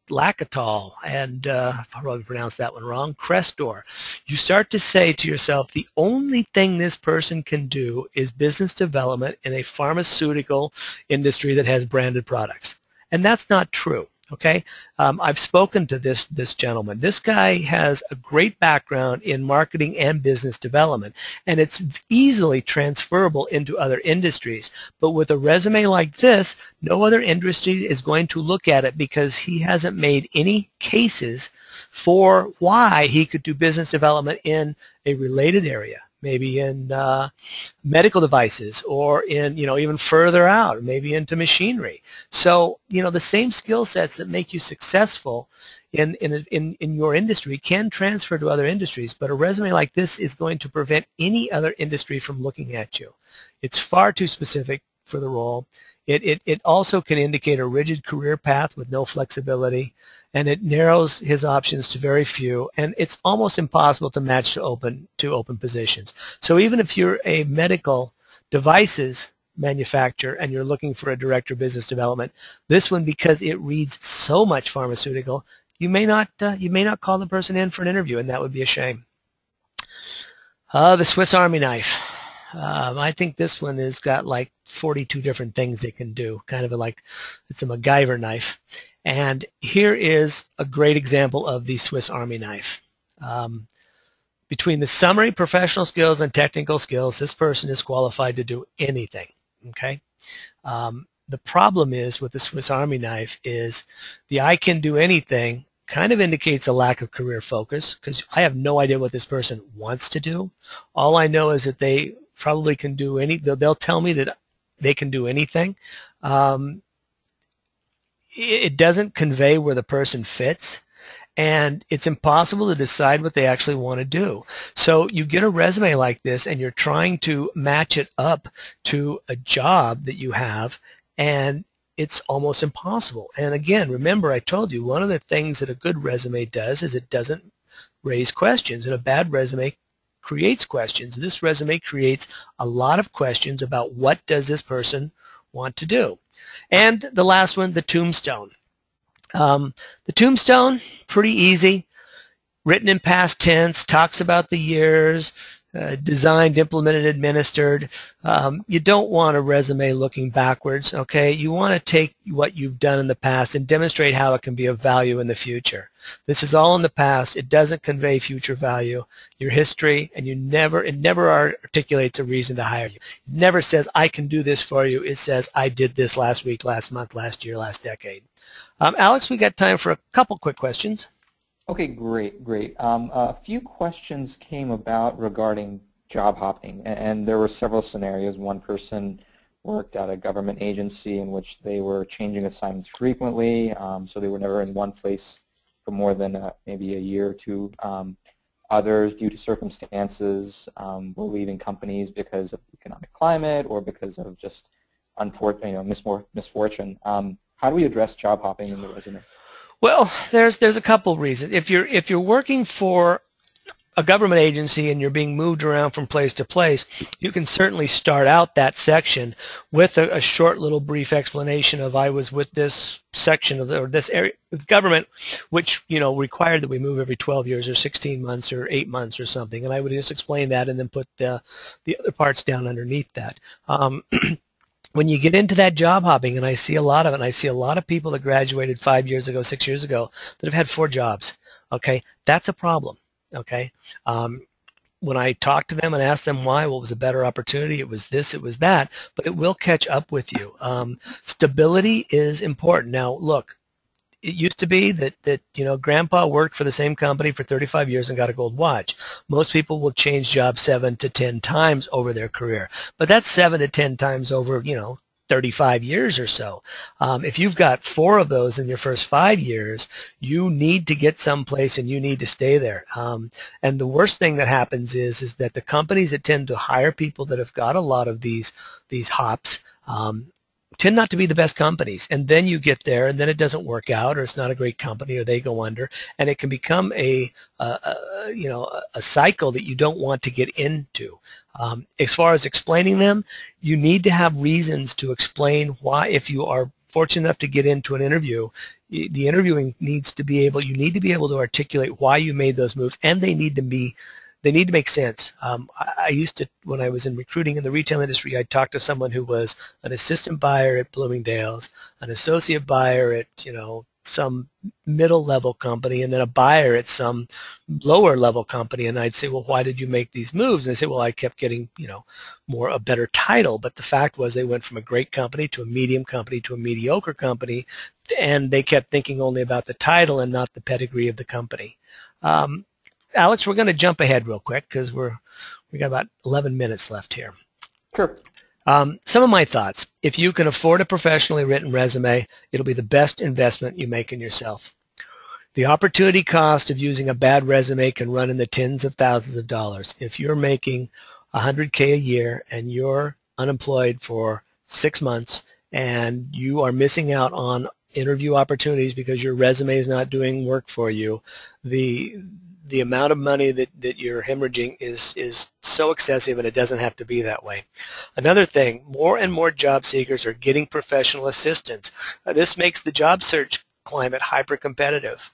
[SPEAKER 2] Lacatol and I probably pronounced that one wrong, Crestor, you start to say to yourself, the only thing this person can do is business development in a pharmaceutical industry that has branded products. And that's not true. Okay, I've spoken to this gentleman. This guy has a great background in marketing and business development, and it's easily transferable into other industries. But with a resume like this, no other industry is going to look at it because he hasn't made any cases for why he could do business development in a related area. Maybe in medical devices, or in, even further out, maybe into machinery. So, the same skill sets that make you successful in your industry can transfer to other industries, but a resume like this is going to prevent any other industry from looking at you. It's far too specific for the role. It also can indicate a rigid career path with no flexibility, and it narrows his options to very few, and it's almost impossible to match to open positions. So even if you're a medical devices manufacturer and you're looking for a director of business development, this one, because it reads so much pharmaceutical, you may not call the person in for an interview, and that would be a shame. The Swiss Army knife. I think this one has got like 42 different things it can do, kind of like it's a MacGyver knife. And here is a great example of the Swiss Army knife. Between the summary, professional skills, and technical skills, this person is qualified to do anything. Okay. The problem is with the Swiss Army knife is the I can do anything kind of indicates a lack of career focus, because I have no idea what this person wants to do. All I know is that they probably can do they'll tell me that they can do anything. It doesn't convey where the person fits, and it's impossible to decide what they actually want to do. So you get a resume like this and you're trying to match it up to a job that you have, and it's almost impossible. And again, remember I told you one of the things that a good resume does is it doesn't raise questions, and a bad resume creates questions. This resume creates a lot of questions about what does this person want to do. And the last one, the tombstone. The tombstone, pretty easy, written in past tense, talks about the years, designed, implemented, administered. You don't want a resume looking backwards, okay? You want to take what you've done in the past and demonstrate how it can be of value in the future. This is all in the past. It doesn't convey future value, your history, and it never articulates a reason to hire you. It never says, I can do this for you. It says, I did this last week, last month, last year, last decade. Alex, we got time for a couple quick questions.
[SPEAKER 1] Okay, great. A few questions came about regarding job hopping, and there were several scenarios. One person worked at a government agency in which they were changing assignments frequently, so they were never in one place for more than maybe a year or two. Others, due to circumstances, were leaving companies because of economic climate or because of just misfortune. How do we address job hopping in the resume?
[SPEAKER 2] Well, there's a couple reasons. If you're working for a government agency and you're being moved around from place to place, you can certainly start out that section with a short little brief explanation of I was with this section of or this area of government, which required that we move every 12 years or 16 months or 8 months or something, and I would just explain that and then put the other parts down underneath that. When you get into that job hopping, and I see a lot of it, and I see a lot of people that graduated 5 years ago, 6 years ago, that have had 4 jobs, okay, that's a problem, okay? When I talk to them and ask them why, what was a better opportunity, it was this, it was that, but it will catch up with you. Stability is important. Now, look, it used to be that Grandpa worked for the same company for 35 years and got a gold watch. Most people will change jobs 7 to 10 times over their career, but that's 7 to 10 times over 35 years or so. If you've got 4 of those in your first 5 years, you need to get someplace and you need to stay there. And the worst thing that happens is that the companies that tend to hire people that have got a lot of these hops tend not to be the best companies. And then you get there and then it doesn't work out, or it's not a great company, or they go under, and it can become a cycle that you don't want to get into. As far as explaining them, you need to have reasons to explain why. If you are fortunate enough to get into an interview, the interviewing needs to be able, you need to be able to articulate why you made those moves, and they need to make sense. I used to, when I was in recruiting in the retail industry, I'd talk to someone who was an assistant buyer at Bloomingdale's, an associate buyer at, some middle-level company, and then a buyer at some lower-level company. And I'd say, well, why did you make these moves? And they say, well, I kept getting, a better title. But the fact was they went from a great company to a medium company to a mediocre company, and they kept thinking only about the title and not the pedigree of the company. Alex, we're going to jump ahead real quick because we got about 11 minutes left here.
[SPEAKER 1] Sure.
[SPEAKER 2] Some of my thoughts. If you can afford a professionally written resume, it'll be the best investment you make in yourself. The opportunity cost of using a bad resume can run in the tens of thousands of dollars. If you're making $100K a year and you're unemployed for 6 months and you are missing out on interview opportunities because your resume is not doing work for you, the amount of money that you're hemorrhaging is so excessive, and it doesn't have to be that way. Another thing, more and more job seekers are getting professional assistance. This makes the job search climate hyper-competitive.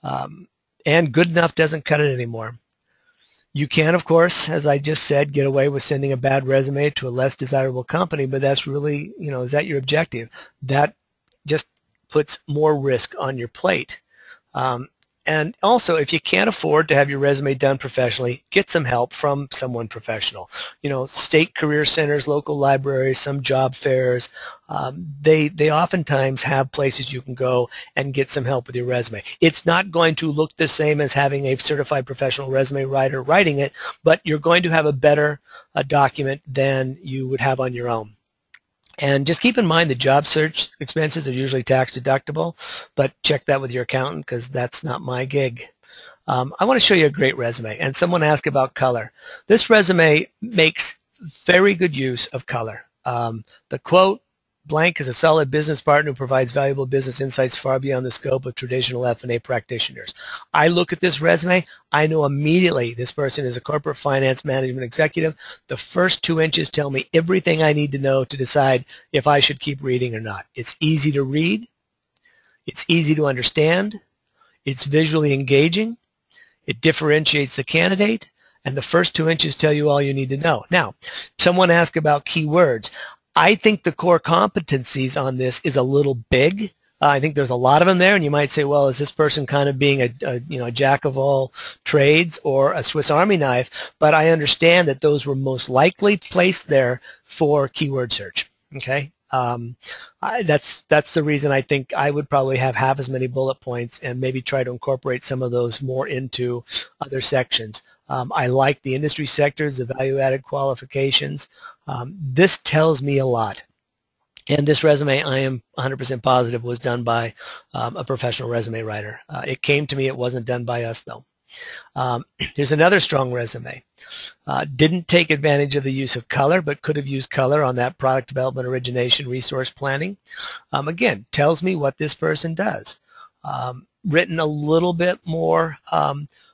[SPEAKER 2] And good enough doesn't cut it anymore. You can, of course, as I just said, get away with sending a bad resume to a less desirable company, but that's really, is that your objective? That just puts more risk on your plate. And also, if you can't afford to have your resume done professionally, get some help from someone professional. State career centers, local libraries, some job fairs, they oftentimes have places you can go and get some help with your resume. It's not going to look the same as having a certified professional resume writer writing it, but you're going to have a better document than you would have on your own. And just keep in mind the job search expenses are usually tax deductible, but check that with your accountant because that's not my gig. I want to show you a great resume, and someone asked about color. This resume makes very good use of color. The quote, "Blank is a solid business partner who provides valuable business insights far beyond the scope of traditional F&A practitioners." I look at this resume, I know immediately this person is a corporate finance management executive. The first 2 inches tell me everything I need to know to decide if I should keep reading or not. It's easy to read, it's easy to understand, it's visually engaging, it differentiates the candidate, and the first 2 inches tell you all you need to know. Now, someone asked about keywords. I think the core competencies on this is a little big. I think there's a lot of them there, and you might say, well, is this person kind of being a jack of all trades or a Swiss Army knife? But I understand that those were most likely placed there for keyword search. Okay, that's the reason I think I would probably have half as many bullet points and maybe try to incorporate some of those more into other sections. I like the industry sectors, the value-added qualifications. This tells me a lot. And this resume, I am 100% positive, was done by a professional resume writer. It came to me. It wasn't done by us, though. Here's another strong resume. Didn't take advantage of the use of color, but could have used color on that product development, origination, resource planning. Again, tells me what this person does. Written a little bit more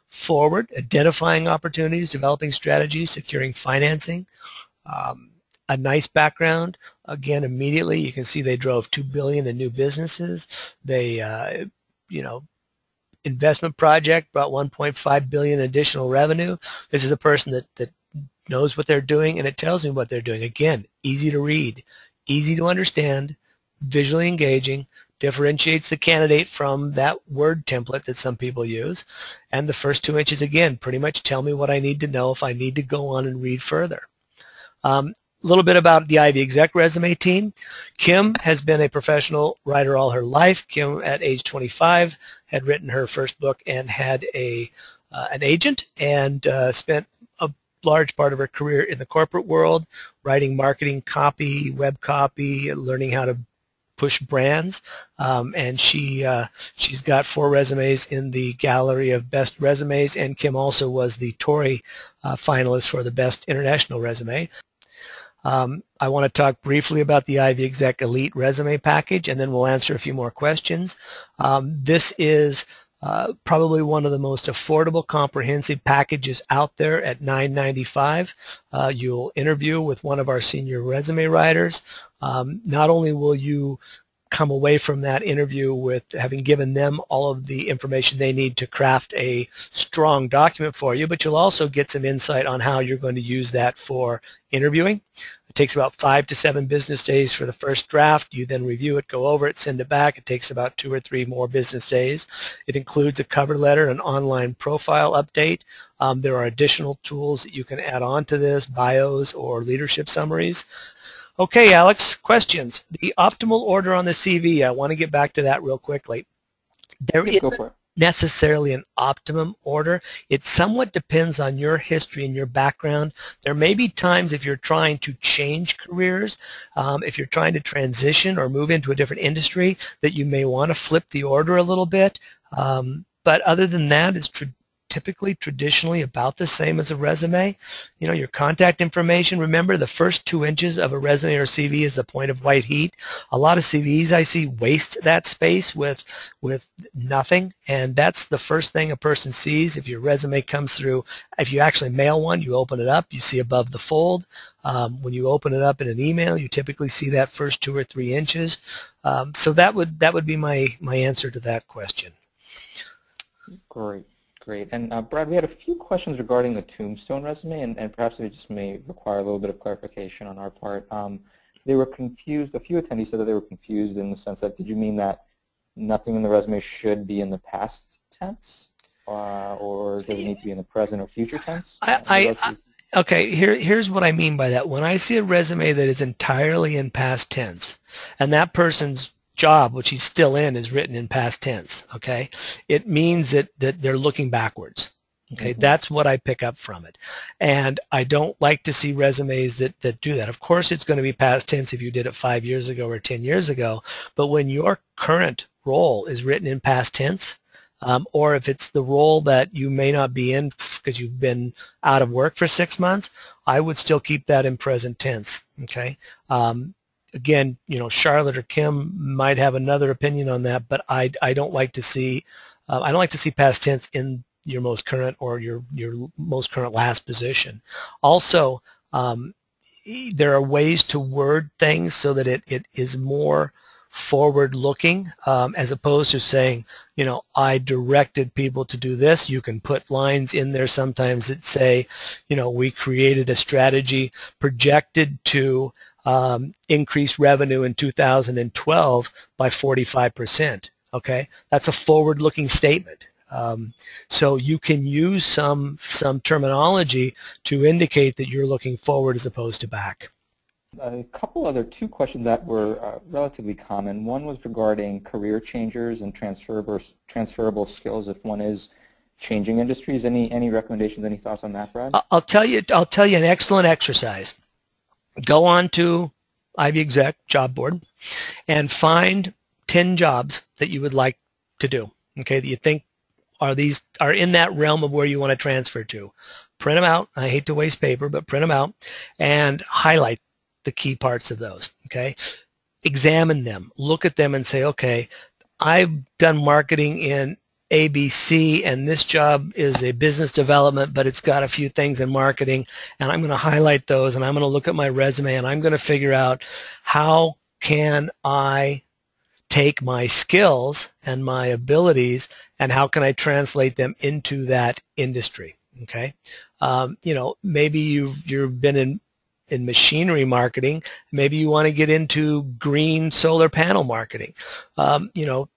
[SPEAKER 2] forward, identifying opportunities, developing strategies, securing financing. A nice background. Again, immediately you can see they drove $2 billion in new businesses. They, investment project brought $1.5 billion in additional revenue. This is a person that knows what they're doing, and it tells me what they're doing. Again, easy to read, easy to understand, visually engaging, differentiates the candidate from that word template that some people use. And the first 2 inches, again, pretty much tell me what I need to know if I need to go on and read further. little bit about the Ivy Exec resume team. Kim has been a professional writer all her life. Kim, at age 25, had written her first book and had an agent, and spent a large part of her career in the corporate world, writing marketing copy, web copy, learning how to push brands, and she's got 4 resumes in the gallery of best resumes, and Kim also was the Tory finalist for the best international resume. I want to talk briefly about the Ivy Exec Elite resume package, and then we'll answer a few more questions. This is probably one of the most affordable, comprehensive packages out there at $9.95. You'll interview with one of our senior resume writers. Not only will you come away from that interview with having given them all of the information they need to craft a strong document for you, but you'll also get some insight on how you're going to use that for interviewing. It takes about 5 to 7 business days for the first draft. You then review it, go over it, send it back. It takes about 2 or 3 more business days. It includes a cover letter, an online profile update. There are additional tools that you can add on to this, bios or leadership summaries. Okay, Alex, questions. The optimal order on the CV, I want to get back to that real quickly. There isn't necessarily an optimum order. It somewhat depends on your history and your background. There may be times if you're trying to change careers, if you're trying to transition or move into a different industry, that you may want to flip the order a little bit. But other than that, it's typically traditionally about the same as a resume. You know, your contact information, remember the first 2 inches of a resume or CV is the point of white heat. A lot of CVs I see waste that space with nothing, and that's the first thing a person sees. If your resume comes through, if you actually mail one, you open it up, you see above the fold. When you open it up in an email, you typically see that first 2 or 3 inches. So that would be my answer to that question.
[SPEAKER 1] Great. Great. And Brad, we had a few questions regarding the tombstone resume, and perhaps it just may require a little bit of clarification on our part. They were confused. A few attendees said that they were confused in the sense that, did you mean that nothing in the resume should be in the past tense, or does it need to be in the present or future tense?
[SPEAKER 2] Okay, here's what I mean by that. When I see a resume that is entirely in past tense, and that person's job, which he's still in, is written in past tense, okay, it means that they're looking backwards. Okay, that's what I pick up from it. And I don't like to see resumes that do that. Of course, it's going to be past tense if you did it 5 years ago or 10 years ago, but when your current role is written in past tense, or if it's the role that you may not be in because you've been out of work for 6 months, I would still keep that in present tense, okay? Again, you know, Charlotte or Kim might have another opinion on that, but I don't like to see past tense in your most current or your most current last position. Also, there are ways to word things so that it is more forward-looking, as opposed to saying, you know, I directed people to do this. You can put lines in there sometimes that say, you know, we created a strategy projected to increase revenue in 2012 by 45%. Okay, that's a forward-looking statement. So you can use some terminology to indicate that you're looking forward as opposed to back.
[SPEAKER 1] A couple other 2 questions that were relatively common. One was regarding career changers and transferable skills if one is changing industries. Any recommendations? Any thoughts on that, Brad?
[SPEAKER 2] I'll tell you an excellent exercise. Go on to Ivy Exec job board and find 10 jobs that you would like to do, okay, that you think are in that realm of where you want to transfer to. Print them out. I hate to waste paper, but print them out and highlight the key parts of those, okay? Examine them. Look at them and say, okay, I've done marketing in ABC, and this job is a business development, but it's got a few things in marketing, and I'm going to highlight those, and I'm going to look at my resume, and I'm going to figure out how can I take my skills and my abilities, and how can I translate them into that industry, okay? You know, maybe you've been in machinery marketing. Maybe you want to get into green solar panel marketing. You know,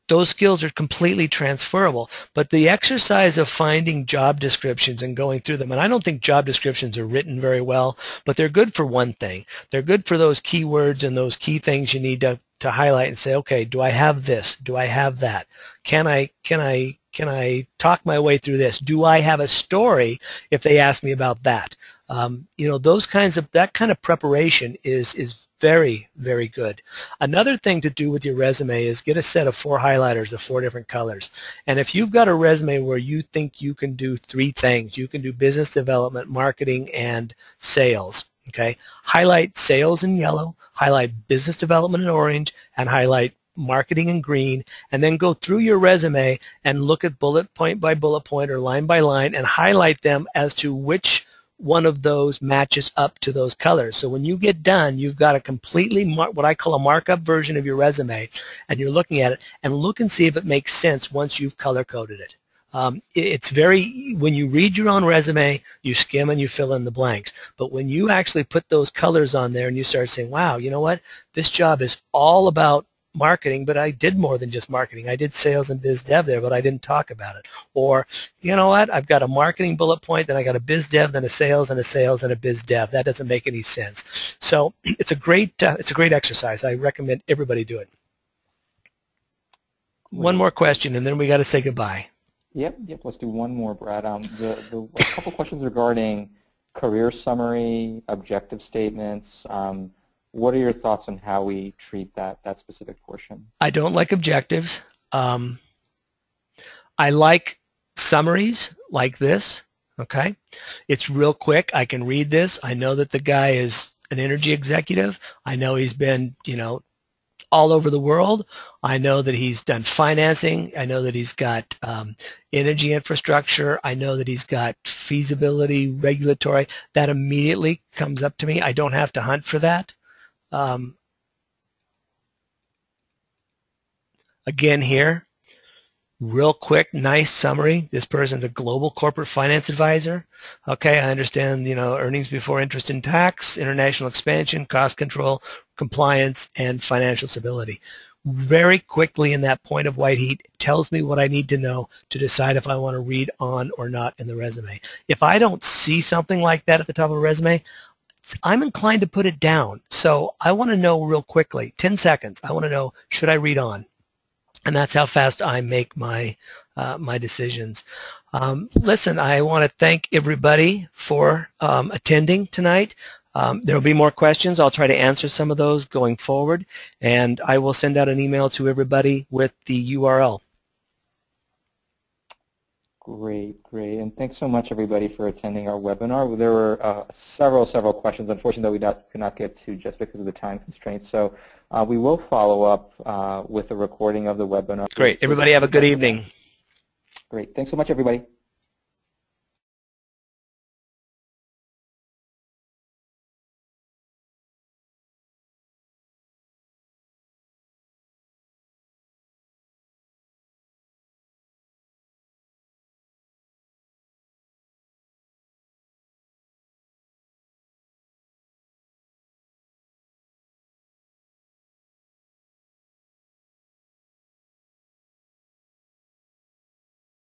[SPEAKER 2] those skills are completely transferable. But the exercise of finding job descriptions and going through them, and I don't think job descriptions are written very well, but they're good for one thing. They're good for those keywords and those key things you need to highlight and say, okay, do I have this? Do I have that? Can I talk my way through this? Do I have a story if they ask me about that? You know, that kind of preparation is very, very good. Another thing to do with your resume is get a set of 4 highlighters of 4 different colors. And if you've got a resume where you think you can do 3 things, you can do business development, marketing, and sales, okay? Highlight sales in yellow, highlight business development in orange, and highlight marketing in green, and then go through your resume and look at bullet point by bullet point or line by line and highlight them as to which one of those matches up to those colors. So when you get done, you've got a completely what I call a markup version of your resume, and you're looking at it, and look and see if it makes sense once you've color-coded it. It's when you read your own resume, you skim and you fill in the blanks. But when you actually put those colors on there and you start saying, wow, you know what, this job is all about marketing, but I did more than just marketing. I did sales and biz dev there, but I didn't talk about it. Or, you know what, I've got a marketing bullet point, then I got a biz dev, then a sales and a biz dev. That doesn't make any sense. So it's a great exercise. I recommend everybody do it. One more question, and then we got to say goodbye.
[SPEAKER 1] Yep. Let's do one more, Brad. A couple questions regarding career summary, objective statements. What are your thoughts on how we treat that specific portion?
[SPEAKER 2] I don't like objectives. I like summaries like this. Okay, it's real quick. I can read this. I know that the guy is an energy executive. I know he's been, you know, all over the world. I know that he's done financing. I know that he's got energy infrastructure. I know that he's got feasibility, regulatory. That immediately comes up to me. I don't have to hunt for that. Again here, real quick, nice summary. This person's a global corporate finance advisor. Okay, I understand, you know, earnings before interest and tax, international expansion, cost control, compliance, and financial stability. Very quickly in that point of white heat tells me what I need to know to decide if I want to read on or not in the resume. If I don't see something like that at the top of a resume, I'm inclined to put it down. So I want to know real quickly, 10 seconds, I want to know, should I read on? And that's how fast I make my my decisions. Listen, I want to thank everybody for attending tonight. There will be more questions. I'll try to answer some of those going forward, and I will send out an email to everybody with the URL.
[SPEAKER 1] Great. And thanks so much, everybody, for attending our webinar. There were several questions, unfortunately, that we could not get to just because of the time constraints. So we will follow up with a recording of the webinar.
[SPEAKER 2] Great. Everybody have a good evening.
[SPEAKER 1] Great. Thanks so much, everybody.